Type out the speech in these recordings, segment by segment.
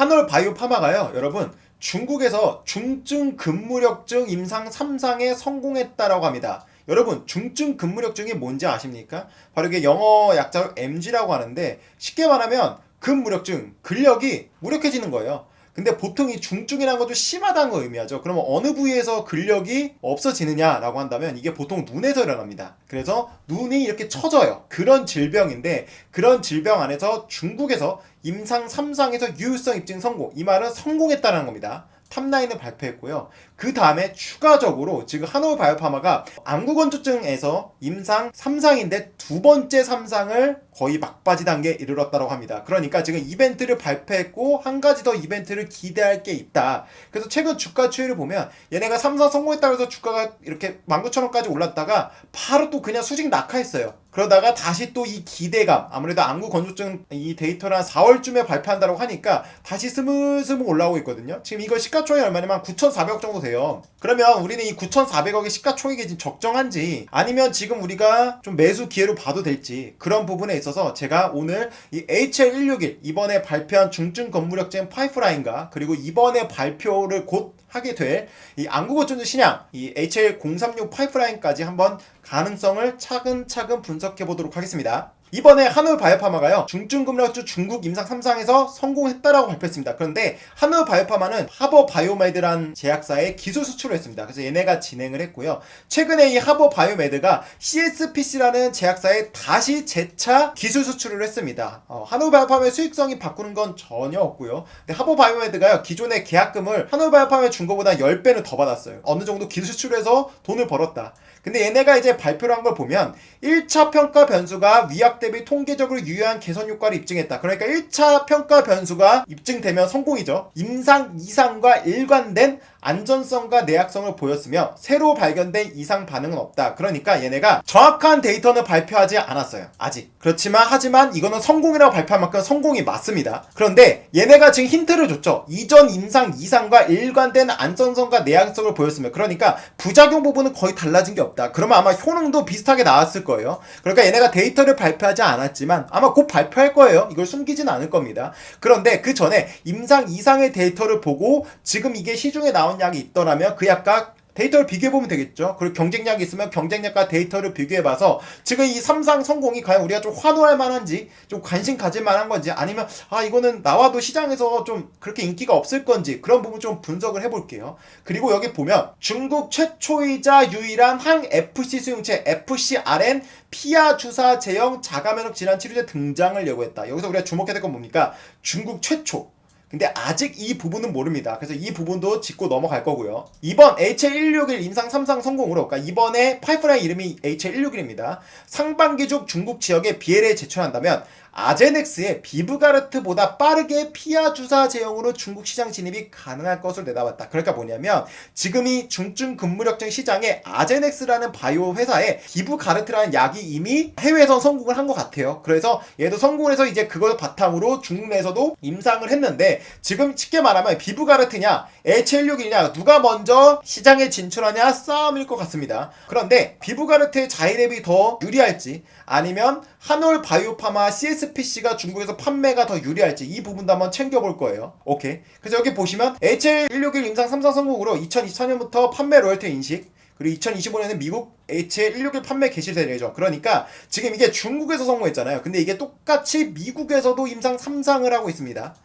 한올 바이오파마가요, 여러분, 중국에서 중증 근무력증 임상 3상에 성공했다라고 합니다. 여러분, 중증 근무력증이 뭔지 아십니까? 바로 이게 영어 약자로 MG라고 하는데, 쉽게 말하면 근무력증, 근력이 무력해지는 거예요. 근데 보통 이 중증이라는 것도 심하다는 걸 의미하죠. 그러면 어느 부위에서 근력이 없어지느냐라고 한다면 이게 보통 눈에서 일어납니다. 그래서 눈이 이렇게 처져요. 그런 질병인데, 그런 질병 안에서 중국에서 임상 3상에서 유효성 입증 성공, 이 말은 성공했다는 겁니다. 탑라인을 발표했고요. 그 다음에 추가적으로 지금 한올 바이오파마가 안구건조증에서 임상 3상인데 두 번째 3상을 거의 막바지 단계에 이르렀다고 합니다. 그러니까 지금 이벤트를 발표했고 한 가지 더 이벤트를 기대할 게 있다. 그래서 최근 주가 추이를 보면 얘네가 3상 성공했다고 해서 주가가 이렇게 19,000원까지 올랐다가 바로 또 그냥 수직 낙하했어요. 그러다가 다시 또 이 기대감, 아무래도 안구 건조증 이 데이터를 한 4월쯤에 발표한다고 하니까 다시 스물스물 올라오고 있거든요. 지금 이거 시가총액이 얼마냐면 9,400억 정도 돼요. 그러면 우리는 이 9,400억의 시가총액이 지금 적정한지, 아니면 지금 우리가 좀 매수 기회로 봐도 될지, 그런 부분에 있어서 제가 오늘 이 HL161 이번에 발표한 중증 건무력증 파이프라인과, 그리고 이번에 발표를 곧 하게 될 이 안구건조증 신약, 이 HL036 파이프라인까지 한번 가능성을 차근차근 분석해 보도록 하겠습니다. 이번에 한올 바이오파마가요, 중증 근무력증 중국 임상 3상에서 성공했다라고 발표했습니다. 그런데 한올 바이오파마는 하버 바이오메드란 제약사에 기술 수출을 했습니다. 그래서 얘네가 진행을 했고요. 최근에 이 하버 바이오메드가 CSPC라는 제약사에 다시 재차 기술 수출을 했습니다. 한올 바이오파마의 수익성이 바꾸는 건 전혀 없고요. 근데 하버 바이오메드가요, 기존의 계약금을 한올 바이오파마에 준 것보다 10배는 더 받았어요. 어느 정도 기술 수출해서 돈을 벌었다. 근데 얘네가 이제 발표를 한 걸 보면 1차 평가 변수가 위약 대비 통계적으로 유효한 개선 효과를 입증했다. 그러니까 1차 평가 변수가 입증되면 성공이죠. 임상 2상과 일관된 안전성과 내약성을 보였으며 새로 발견된 이상 반응은 없다. 그러니까 얘네가 정확한 데이터는 발표하지 않았어요. 아직. 하지만 이거는 성공이라고 발표한 만큼 성공이 맞습니다. 그런데 얘네가 지금 힌트를 줬죠. 이전 임상 2상과 일관된 안전성과 내약성을 보였으며, 그러니까 부작용 부분은 거의 달라진 게 없다. 그러면 아마 효능도 비슷하게 나왔을 거예요. 그러니까 얘네가 데이터를 발표하지 않았지만 아마 곧 발표할 거예요. 이걸 숨기진 않을 겁니다. 그런데 그 전에 임상 2상의 데이터를 보고 지금 이게 시중에 나온 약이 있더라면 그 약과 데이터를 비교해보면 되겠죠. 그리고 경쟁력이 있으면 경쟁력과 데이터를 비교해봐서 지금 이 3상 성공이 과연 우리가 좀 환호할 만한지, 좀 관심 가질 만한 건지, 아니면 이거는 나와도 시장에서 좀 그렇게 인기가 없을 건지, 그런 부분 좀 분석을 해볼게요. 그리고 여기 보면 중국 최초이자 유일한 항 FC 수용체 FcRn 피하 주사 제형 자가면역 질환 치료제 등장을 예고했다. 여기서 우리가 주목해야 될 건 뭡니까? 중국 최초. 근데 아직 이 부분은 모릅니다. 그래서 이 부분도 짚고 넘어갈 거고요. 이번 HL161 임상 3상 성공으로, 그러니까 이번에 파이프라인 이름이 HL161입니다. 상반기 중 중국 지역에 BLA에 제출한다면 아제넥스의 비브가르트보다 빠르게 피하 주사 제형으로 중국 시장 진입이 가능할 것으로 내다봤다. 그러니까 뭐냐면 지금 이 중증 근무력증 시장에 아제넥스라는 바이오 회사에 비브가르트라는 약이 이미 해외에서 성공을 한 것 같아요. 그래서 얘도 성공을 해서 이제 그걸 바탕으로 중국 내에서도 임상을 했는데, 지금 쉽게 말하면 비브가르트냐 HL61이냐 누가 먼저 시장에 진출하냐 싸움일 것 같습니다. 그런데 비브가르트의 자이랩이 더 유리할지, 아니면 한올 바이오파마 CSPC가 중국에서 판매가 더 유리할지, 이 부분도 한번 챙겨볼 거예요. 오케이. 그래서 여기 보시면 HL161 임상 3상 성공으로 2024년부터 판매 로열티 인식, 그리고 2025년에 미국 HL161 판매 개시될 예정. 그러니까 지금 이게 중국에서 성공했잖아요. 근데 이게 똑같이 미국에서도 임상 3상을 하고 있습니다.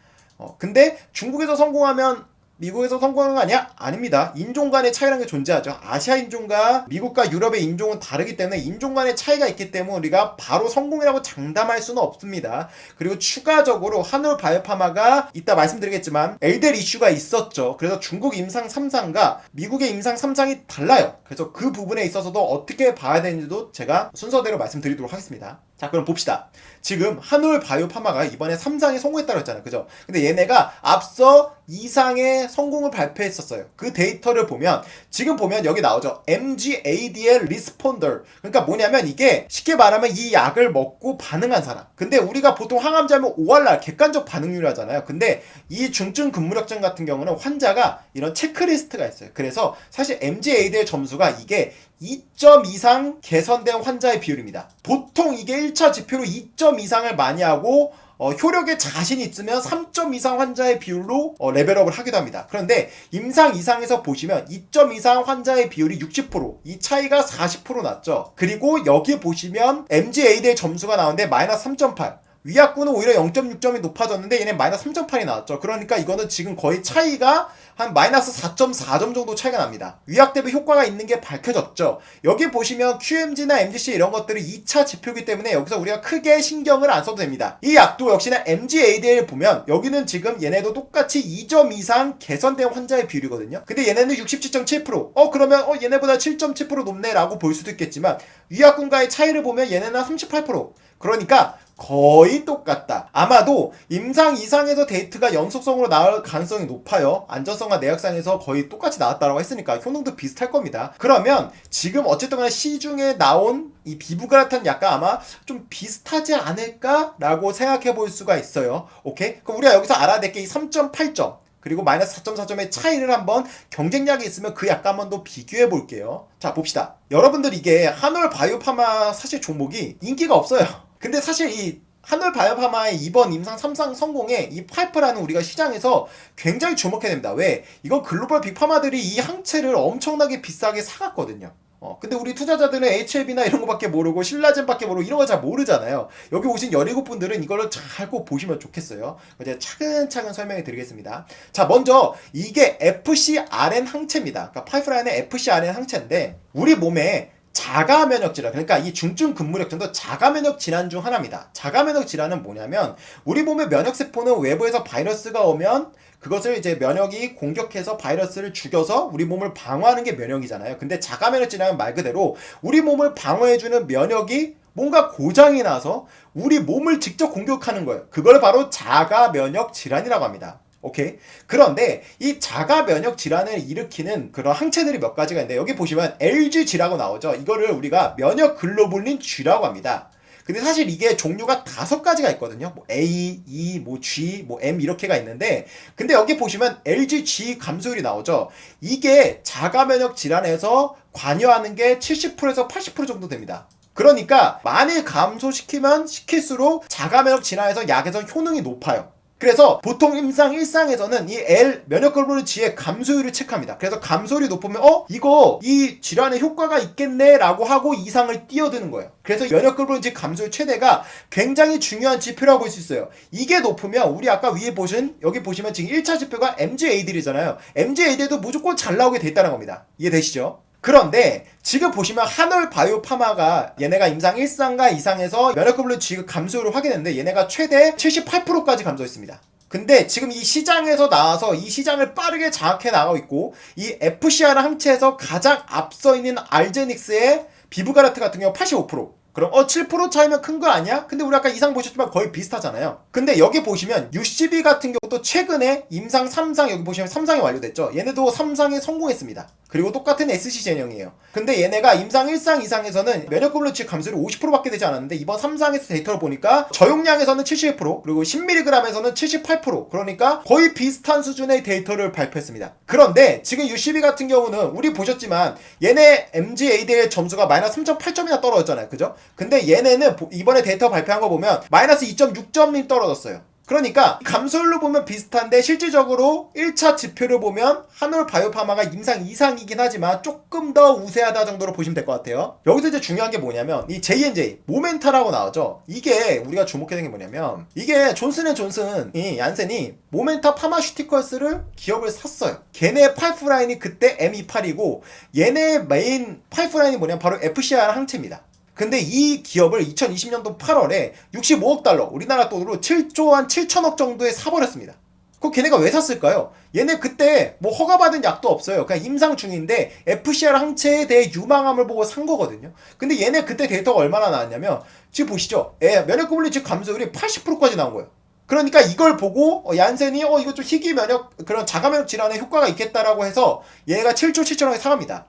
근데 중국에서 성공하면 미국에서 성공하는 거 아니야? 아닙니다. 인종 간의 차이라는 게 존재하죠. 아시아 인종과 미국과 유럽의 인종은 다르기 때문에 인종 간의 차이가 있기 때문에 우리가 바로 성공이라고 장담할 수는 없습니다. 그리고 추가적으로 한올 바이오파마가 이따 말씀드리겠지만 LDL 이슈가 있었죠. 그래서 중국 임상 3상과 미국의 임상 3상이 달라요. 그래서 그 부분에 있어서도 어떻게 봐야 되는지도 제가 순서대로 말씀드리도록 하겠습니다. 자, 그럼 봅시다. 지금 한올 바이오파마가 이번에 3상에 성공했다고 했잖아요. 그죠? 근데 얘네가 앞서 2상의 성공을 발표했었어요. 그 데이터를 보면 지금 보면 여기 나오죠. MGADL 리스폰더. 그러니까 뭐냐면 이게 쉽게 말하면 이 약을 먹고 반응한 사람. 근데 우리가 보통 항암제하면 ORR 객관적 반응률 하잖아요. 근데 이 중증 근무력증 같은 경우는 환자가 이런 체크리스트가 있어요. 그래서 사실 MGADL 점수가 이게 2점 이상 개선된 환자의 비율입니다. 보통 이게 1차 지표로 2점 이상을 많이 하고 효력에 자신 있으면 3점 이상 환자의 비율로 레벨업을 하기도 합니다. 그런데 임상 이상에서 보시면 2점 이상 환자의 비율이 60%, 이 차이가 40% 났죠. 그리고 여기 보시면 MGAD의 점수가 나오는데 마이너스 3.8, 위약군은 오히려 0.6점이 높아졌는데 얘네 마이너스 3.8이 나왔죠. 그러니까 이거는 지금 거의 차이가 한 마이너스 4.4점 정도 차이가 납니다. 위약 대비 효과가 있는 게 밝혀졌죠. 여기 보시면 QMG나 MGC 이런 것들이 2차 지표이기 때문에 여기서 우리가 크게 신경을 안 써도 됩니다. 이 약도 역시나 MGAD를 보면 여기는 지금 얘네도 똑같이 2점 이상 개선된 환자의 비율이거든요. 근데 얘네는 67.7%, 그러면 얘네보다 7.7% 높네 라고 볼 수도 있겠지만 위약군과의 차이를 보면 얘네는 38%, 그러니까 거의 똑같다. 아마도 임상 이상에서 데이터가 연속성으로 나올 가능성이 높아요. 안전성과 내역상에서 거의 똑같이 나왔다고 했으니까 효능도 비슷할 겁니다. 그러면 지금 어쨌든 간에 시중에 나온 이 비브그라탄 약과 아마 좀 비슷하지 않을까라고 생각해 볼 수가 있어요. 오케이? 그럼 우리가 여기서 알아야 될 게 이 3.8점 그리고 마이너스 4.4점의 차이를 한번 경쟁력이 있으면 그 약과 한번 더 비교해 볼게요. 자, 봅시다. 여러분들 이게 한올 바이오파마 사실 종목이 인기가 없어요. 근데 사실 이 한올 바이오파마의 이번 임상 3상 성공에 이 파이프라는 우리가 시장에서 굉장히 주목해야 됩니다. 왜? 이건 글로벌 빅파마들이 이 항체를 엄청나게 비싸게 사갔거든요. 근데 우리 투자자들은 HLB나 이런 거밖에 모르고 신라젠밖에 모르고 이런 거 잘 모르잖아요. 여기 오신 17분들은 이거를 잘 꼭 보시면 좋겠어요. 제가 차근차근 설명해 드리겠습니다. 자, 먼저 이게 FcRn 항체입니다. 그러니까 파이프라인의 FcRn 항체인데 우리 몸에 자가 면역 질환, 그러니까 이 중증 근무력증도 자가 면역 질환 중 하나입니다. 자가 면역 질환은 뭐냐면 우리 몸의 면역 세포는 외부에서 바이러스가 오면 그것을 이제 면역이 공격해서 바이러스를 죽여서 우리 몸을 방어하는 게 면역이잖아요. 근데 자가 면역 질환은 말 그대로 우리 몸을 방어해주는 면역이 뭔가 고장이 나서 우리 몸을 직접 공격하는 거예요. 그걸 바로 자가 면역 질환이라고 합니다. 오케이. 그런데 이 자가 면역 질환을 일으키는 그런 항체들이 몇 가지가 있는데 여기 보시면 LGG라고 나오죠. 이거를 우리가 면역 글로불린 G라고 합니다. 근데 사실 이게 종류가 5가지가 있거든요. 뭐 A, E, 뭐 G, 뭐 M 이렇게가 있는데 근데 여기 보시면 LGG 감소율이 나오죠. 이게 자가 면역 질환에서 관여하는 게 70%에서 80% 정도 됩니다. 그러니까 많이 감소시키면 시킬수록 자가 면역 질환에서 약에서 효능이 높아요. 그래서 보통 임상 일상에서는 이 L 면역글로불린 G의 감소율을 체크합니다. 그래서 감소율이 높으면 이거 이 질환에 효과가 있겠네 라고 하고 이상을 뛰어드는 거예요. 그래서 면역글로불린 G 감소율 최대가 굉장히 중요한 지표라고 볼 수 있어요. 이게 높으면 우리 아까 위에 보신 여기 보시면 지금 1차 지표가 MGAD잖아요. MGAD도 무조건 잘 나오게 돼 있다는 겁니다. 이해되시죠? 그런데 지금 보시면 한올 바이오파마가 얘네가 임상 1상과 2상에서 면역글로불린 G 감소율을 확인했는데 얘네가 최대 78%까지 감소했습니다. 근데 지금 이 시장에서 나와서 이 시장을 빠르게 장악해 나가고 있고 이 FcR 항체에서 가장 앞서 있는 알제닉스의 비브가르트 같은 경우 85%, 그럼 7% 차이면 큰 거 아니야? 근데 우리 아까 이상 보셨지만 거의 비슷하잖아요. 근데 여기 보시면 UCB 같은 경우도 최근에 임상 3상 여기 보시면 3상이 완료됐죠. 얘네도 3상에 성공했습니다. 그리고 똑같은 SC 제형이에요. 근데 얘네가 임상 1상, 2상에서는 면역글로불린 G 감소율이 50%밖에 되지 않았는데 이번 3상에서 데이터를 보니까 저용량에서는 71%, 그리고 10mg에서는 78%, 그러니까 거의 비슷한 수준의 데이터를 발표했습니다. 그런데 지금 UCB 같은 경우는 우리 보셨지만 얘네 MGAD의 점수가 마이너스 3.8점이나 떨어졌잖아요. 그죠? 근데 얘네는 이번에 데이터 발표한 거 보면 마이너스 2.6점이 떨어졌어요. 그러니까 감소율로 보면 비슷한데 실질적으로 1차 지표를 보면 한올 바이오파마가 임상 이상이긴 하지만 조금 더 우세하다 정도로 보시면 될 것 같아요. 여기서 이제 중요한 게 뭐냐면 이 J&J 모멘타라고 나오죠. 이게 우리가 주목해야 되는 게 뭐냐면 이게 존슨앤존슨이 얀센이 모멘타 파마슈티컬스를 기업을 샀어요. 걔네 파이프라인이 그때 M28이고 얘네 메인 파이프라인이 뭐냐면 바로 FcR 항체입니다. 근데 이 기업을 2020년도 8월에 65억 달러, 우리나라 돈으로 7조 한 7천억 정도에 사버렸습니다. 그럼 걔네가 왜 샀을까요? 얘네 그때 뭐 허가받은 약도 없어요. 그냥 임상 중인데 FcR 항체에 대해 유망함을 보고 산 거거든요. 근데 얘네 그때 데이터가 얼마나 나왔냐면 지금 보시죠. 면역글로불린 G 감소율이 80%까지 나온 거예요. 그러니까 이걸 보고 얀센이 이거 좀 희귀 면역 그런 자가 면역 질환에 효과가 있겠다라고 해서 얘가 7조 7천억에 사갑니다.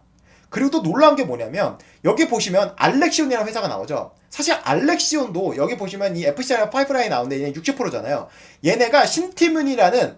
그리고 또 놀라운 게 뭐냐면 여기 보시면 알렉시온이라는 회사가 나오죠. 사실 알렉시온도 여기 보시면 이 FcR 파이프라인 나오는데 얘네 60%잖아요. 얘네가 신티문이라는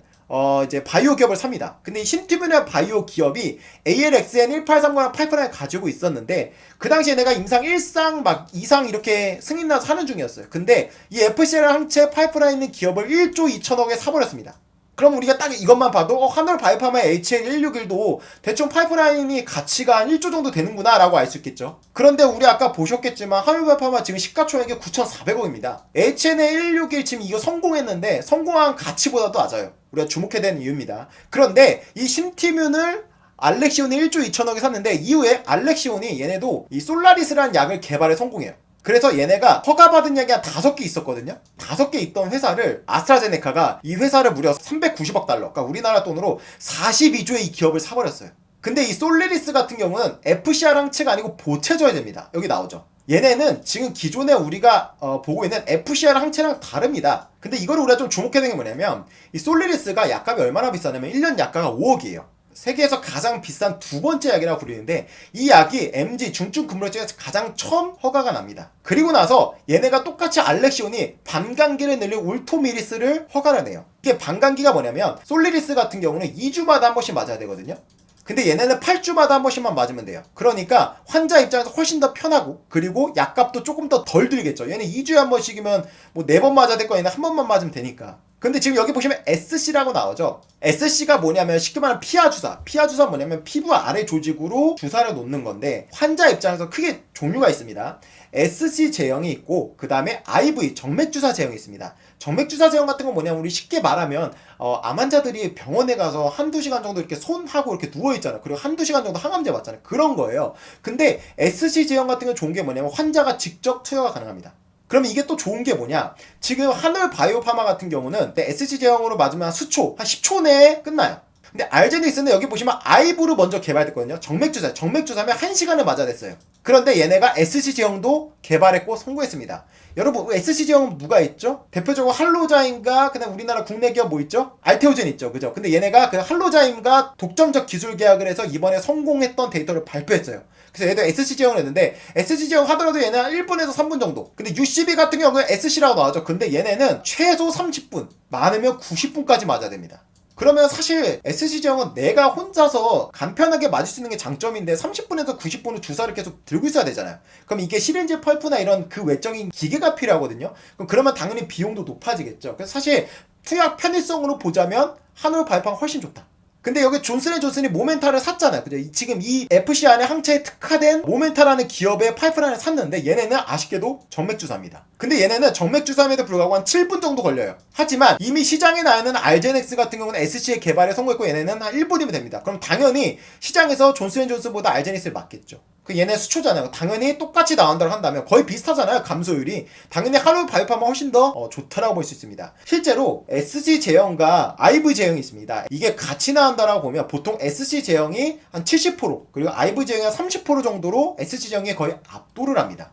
이제 바이오 기업을 삽니다. 근데 이 신티뮴이라는 바이오 기업이 ALXN1830랑 파이프라인을 가지고 있었는데 그 당시에 내가 임상 1상 막 2상 이렇게 승인 나서 하는 중이었어요. 근데 이 FCL 항체 파이프라인 있는 기업을 1조 2천억에 사버렸습니다. 그럼 우리가 딱 이것만 봐도 한올 바이오파마의 HN161도 대충 파이프라인이 가치가 한 1조 정도 되는구나 라고 알 수 있겠죠. 그런데 우리 아까 보셨겠지만 한올 바이오파마 지금 시가총액이 9,400억입니다. HN161 지금 이거 성공했는데 성공한 가치보다도 낮아요. 우리가 주목해야 되는 이유입니다. 그런데 이 신티뮴을 알렉시온이 1조 2천억에 샀는데 이후에 알렉시온이 얘네도 이 솔라리스라는 약을 개발에 성공해요. 그래서 얘네가 허가받은 약이 한 5개 있었거든요. 5개 있던 회사를 아스트라제네카가 이 회사를 무려 390억 달러, 그러니까 우리나라 돈으로 42조의 이 기업을 사버렸어요. 근데 이 솔리리스 같은 경우는 FCR 항체가 아니고 보체저해제입니다. 여기 나오죠. 얘네는 지금 기존에 우리가 보고 있는 FCR 항체랑 다릅니다. 근데 이거를 우리가 좀 주목해야 되는 게 뭐냐면 이 솔리리스가 약값이 얼마나 비싸냐면 1년 약가가 5억이에요. 세계에서 가장 비싼 두 번째 약이라고 부르는데 이 약이 MG 중증 근무력증에서 가장 처음 허가가 납니다. 그리고 나서 얘네가 똑같이 알렉시온이 반감기를 늘린 울토미리스를 허가를 내요. 이게 반감기가 뭐냐면 솔리리스 같은 경우는 2주마다 한 번씩 맞아야 되거든요. 근데 얘네는 8주마다 한 번씩만 맞으면 돼요. 그러니까 환자 입장에서 훨씬 더 편하고 그리고 약값도 조금 더 덜 들겠죠. 얘는 2주에 한 번씩이면 뭐 4번 맞아야 될 거 얘는 한 번만 맞으면 되니까. 근데 지금 여기 보시면 SC라고 나오죠. SC가 뭐냐면 쉽게 말하면 피하 주사. 피하 주사 뭐냐면 피부 아래 조직으로 주사를 놓는 건데 환자 입장에서 크게 종류가 있습니다. SC 제형이 있고 그 다음에 IV 정맥주사 제형이 있습니다. 정맥주사 제형 같은 건 뭐냐면 우리 쉽게 말하면 암 환자들이 병원에 가서 한두 시간 정도 이렇게 손하고 이렇게 누워있잖아요. 그리고 한두 시간 정도 항암제 맞잖아요. 그런 거예요. 근데 SC 제형 같은 건 좋은 게 뭐냐면 환자가 직접 투여가 가능합니다. 그러면 이게 또 좋은 게 뭐냐? 지금 한올 바이오파마 같은 경우는 SC 제형으로 맞으면 한 수초, 한 10초 내에 끝나요. 근데 알제닉스는 여기 보시면 아이브로 먼저 개발됐거든요. 정맥주사. 정맥주사면 1시간을 맞아야 됐어요. 그런데 얘네가 SC 제형도 개발했고 성공했습니다. 여러분 SC 제형은 누가 있죠? 대표적으로 할로자임과 그다음 우리나라 국내 기업 뭐 있죠? 알테오젠 있죠. 그죠? 근데 얘네가 그 할로자임과 독점적 기술 계약을 해서 이번에 성공했던 데이터를 발표했어요. 그래서 얘도 SC 제형을 했는데 SC 제형 하더라도 얘는 1분에서 3분 정도. 근데 UCB 같은 경우는 SC라고 나오죠. 근데 얘네는 최소 30분, 많으면 90분까지 맞아야 됩니다. 그러면 사실 SC 제형은 내가 혼자서 간편하게 맞을 수 있는 게 장점인데 30분에서 90분을 주사를 계속 들고 있어야 되잖아요. 그럼 이게 시린지 펄프나 이런 그 외적인 기계가 필요하거든요. 그러면 당연히 비용도 높아지겠죠. 그래서 사실 투약 편의성으로 보자면 한올 바이오파가 훨씬 좋다. 근데 여기 존슨앤존슨이 모멘타를 샀잖아요. 그죠? 지금 이 FC 안에 항체에 특화된 모멘타라는 기업의 파이프라인을 샀는데 얘네는 아쉽게도 정맥주사입니다. 근데 얘네는 정맥주사임에도 불구하고 한 7분 정도 걸려요. 하지만 이미 시장에 나 있는 알제넥스 같은 경우는 SC의 개발에 성공했고 얘네는 한 1분이면 됩니다. 그럼 당연히 시장에서 존슨앤존슨보다 알제넥스를 맞겠죠. 그 얘네 수초잖아요. 당연히 똑같이 나온다고 한다면 거의 비슷하잖아요. 감소율이. 당연히 한올 바이오파마 훨씬 더 좋다라고 볼 수 있습니다. 실제로 SC 제형과 IV 제형이 있습니다. 이게 같이 나온다라고 보면 보통 SC 제형이 한 70% 그리고 IV 제형이 한 30% 정도로 SC 제형이 거의 압도를 합니다.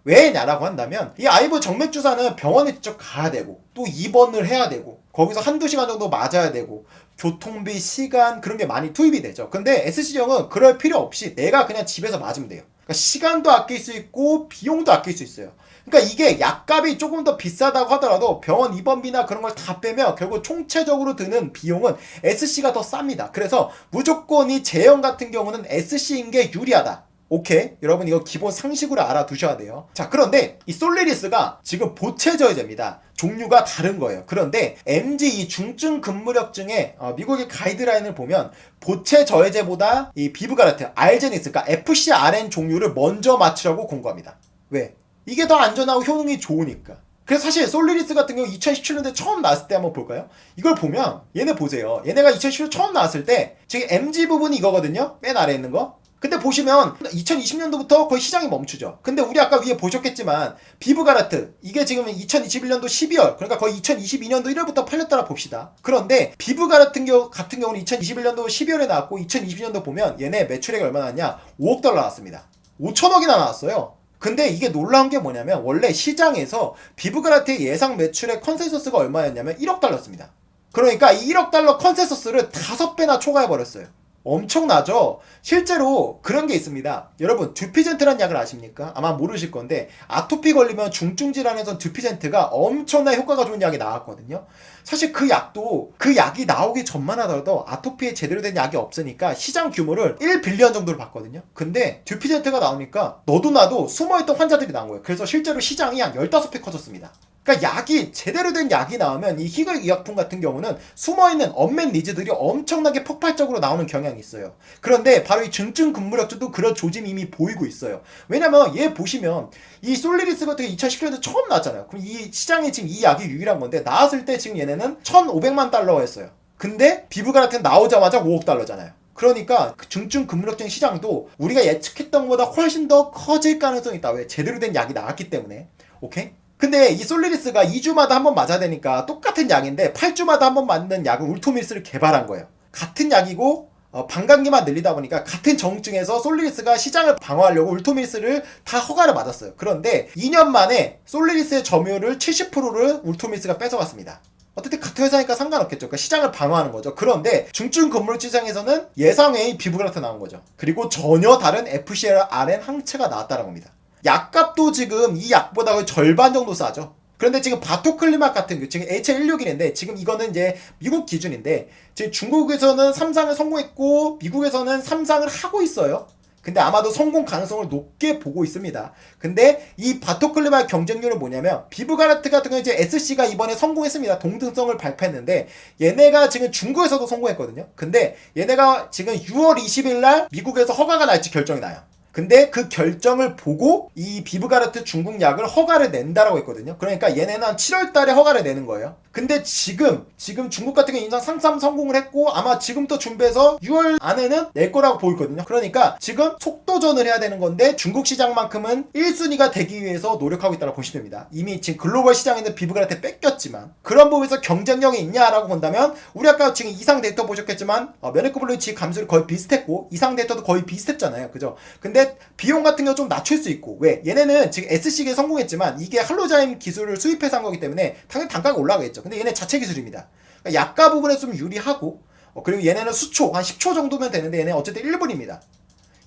왜냐라고 한다면 이 IV 정맥주사는 병원에 직접 가야 되고 또 입원을 해야 되고 거기서 한두 시간 정도 맞아야 되고 교통비, 시간 그런 게 많이 투입이 되죠. 근데 SC제형은 그럴 필요 없이 내가 그냥 집에서 맞으면 돼요. 그러니까 시간도 아낄 수 있고 비용도 아낄 수 있어요. 그러니까 이게 약값이 조금 더 비싸다고 하더라도 병원 입원비나 그런 걸 다 빼면 결국 총체적으로 드는 비용은 SC가 더 쌉니다. 그래서 무조건 이 제형 같은 경우는 SC인 게 유리하다. 오케이? 여러분 이거 기본 상식으로 알아두셔야 돼요. 자, 그런데 이 솔리리스가 지금 보체저해제입니다. 종류가 다른 거예요. 그런데 MG 이 중증 근무력증의 미국의 가이드라인을 보면 보체저해제보다 이 비브가르트, 알제닉스, 그러니까 FcRn 종류를 먼저 맞추려고 공고합니다. 왜? 이게 더 안전하고 효능이 좋으니까. 그래서 사실 솔리리스 같은 경우 2017년도에 처음 나왔을 때 한번 볼까요? 이걸 보면 얘네 보세요. 얘네가 2017년 처음 나왔을 때 지금 MG 부분이 이거거든요. 맨 아래에 있는 거. 근데 보시면 2020년도부터 거의 시장이 멈추죠. 근데 우리 아까 위에 보셨겠지만 비브가르트 이게 지금 2021년도 12월 그러니까 거의 2022년도 1월부터 팔렸다라 봅시다. 그런데 비브가르트 같은 경우는 2021년도 12월에 나왔고 2022년도 보면 얘네 매출액이 얼마나 나왔냐? 5억 달러 나왔습니다. 5천억이나 나왔어요. 근데 이게 놀라운 게 뭐냐면 원래 시장에서 비브가르트의 예상 매출액 컨센서스가 얼마였냐면 1억 달러였습니다. 그러니까 이 1억 달러 컨센서스를 5배나 초과해버렸어요. 엄청나죠? 실제로 그런 게 있습니다. 여러분, 듀피젠트라는 약을 아십니까? 아마 모르실 건데, 아토피 걸리면 중증 질환에선 듀피젠트가 엄청나게 효과가 좋은 약이 나왔거든요. 사실 그 약도 그 약이 나오기 전만 하더라도 아토피에 제대로 된 약이 없으니까 시장 규모를 1빌리언 정도로 봤거든요. 근데 듀피젠트가 나오니까 너도 나도 숨어있던 환자들이 나온 거예요. 그래서 실제로 시장이 한 15배 커졌습니다. 그러니까 약이 제대로 된 약이 나오면 이 희귀의약품 같은 경우는 숨어있는 언맨 니즈들이 엄청나게 폭발적으로 나오는 경향이 있어요. 그런데 바로 이 중증 근무력증도 그런 조짐이 이미 보이고 있어요. 왜냐면 얘 보시면 이 솔리리스 같은 게 2017년에 처음 나왔잖아요. 그럼 이 시장에 지금 이 약이 유일한 건데 나왔을 때 지금 얘네는 1,500만 달러였어요. 근데 비브가라텐 나오자마자 5억 달러잖아요. 그러니까 중증 근무력증 시장도 우리가 예측했던 것보다 훨씬 더 커질 가능성이 있다. 왜? 제대로 된 약이 나왔기 때문에. 오케이? 근데 이 솔리리스가 2주마다 한 번 맞아야 되니까 똑같은 약인데 8주마다 한 번 맞는 약을 울토밀스를 개발한 거예요. 같은 약이고 반감기만 늘리다 보니까 같은 정증에서 솔리리스가 시장을 방어하려고 울토밀스를 다 허가를 맞았어요. 그런데 2년 만에 솔리리스의 점유율을 70%를 울토밀스가 뺏어갔습니다. 어쨌든 같은 회사니까 상관없겠죠. 그러니까 시장을 방어하는 거죠. 그런데 중증 건물 시장에서는 예상외의 비브그라트 나온 거죠. 그리고 전혀 다른 FcRn 항체가 나왔다는 겁니다. 약값도 지금 이 약보다 거의 절반 정도 싸죠. 그런데 지금 바토클리막 같은 게 지금 H161인데 지금 이거는 이제 미국 기준인데 지금 중국에서는 3상을 성공했고 미국에서는 3상을 하고 있어요. 근데 아마도 성공 가능성을 높게 보고 있습니다. 근데 이 바토클리막 경쟁률은 뭐냐면 비브가라트 같은 경우 이제 SC가 이번에 성공했습니다. 동등성을 발표했는데 얘네가 지금 중국에서도 성공했거든요. 근데 얘네가 지금 6월 20일 날 미국에서 허가가 날지 결정이 나요. 근데 그 결정을 보고 이 비브가르트 중국 약을 허가를 낸다라고 했거든요. 그러니까 얘네는 한 7월 달에 허가를 내는 거예요. 근데 지금 중국 같은 경우 임상 상삼 성공을 했고 아마 지금부터 준비해서 6월 안에는 낼 거라고 보이거든요. 그러니까 지금 속도전을 해야 되는 건데 중국 시장만큼은 1순위가 되기 위해서 노력하고 있다고 보시면 됩니다. 이미 지금 글로벌 시장에 있는 비브가르트 뺏겼지만 그런 부분에서 경쟁력이 있냐라고 본다면 우리 아까 지금 이상 데이터 보셨겠지만 면역구 블루치 감소율이 거의 비슷했고 이상 데이터도 거의 비슷했잖아요. 그죠? 근데 비용 같은 거 좀 낮출 수 있고 왜? 얘네는 지금 SC에 성공했지만 이게 할로자임 기술을 수입해서 한 거기 때문에 당연히 단가가 올라가겠죠. 근데 얘네 자체 기술입니다. 그러니까 약가 부분에 좀 유리하고 그리고 얘네는 수초 한 10초 정도면 되는데 얘네 어쨌든 1분입니다.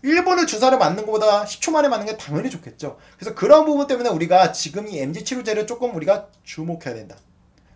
1분을 주사를 맞는 것보다 10초 만에 맞는 게 당연히 좋겠죠. 그래서 그런 부분 때문에 우리가 지금 이 MG 치료제를 조금 우리가 주목해야 된다.